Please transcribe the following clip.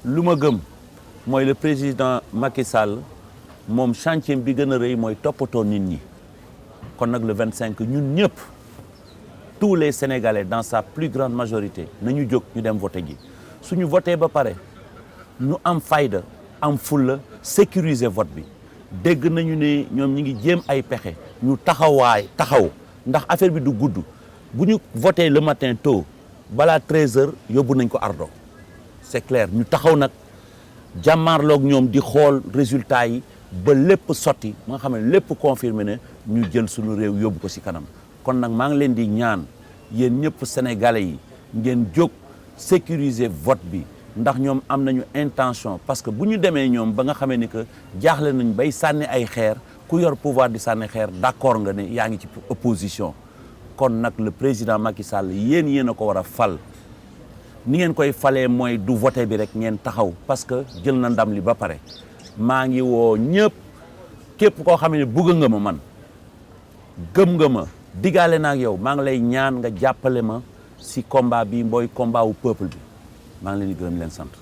lu ma gëm mooy le président Macky Sall moom chantier bi gën a rëy mooy toppatoo nit ñi kon nag le 25 ñun ñëpp tous les Sénégalais dans sa plus grande majorité nañu jóg ñu dem voté ji suñu voté ba pare ñu am fayda am fulla sécuriser vote bi dégg nañu ne ñoom ñi ngi jéem ay pexe ñu taxaw ndax affaire bi du gudd bu ñu voté le matin tôt balaa 13h yóbbu nañ ko ardo c'est clair ñu taxaw nag jàmmaarloog ñoom di xool résultat yi ba lépp sotti nga xam ne lépp confirmé ne ñu jël suñu réew yóbbu ko ci kanam kon nag maa ngi leen di ñaan yéen ñëpp sénégalais yi ngeen jóg sécuriser vote bi ndax ñoom am nañu intention parce que bu ñu demee ñoom ba nga xamee ni que jaaxle nañ bay sànni ay xeer ku yor pouvoir di sànni xeer d'accord nga ne yaa ngi ci opposition kon nag le président Macky Sall yéen a ko war a fal ni ngeen koy falee mooy du voté bi rek ngeen taxaw parce que jël na ndam li ba pare maa ngi woo ñëpp képp koo xam ne bëgg nga ma man gëm nga ma digaale na ak yow maa ngi lay ñaan nga jàppale ma si combat bi mooy combat wu peuple bi maa ngi leen di gërëm leen sant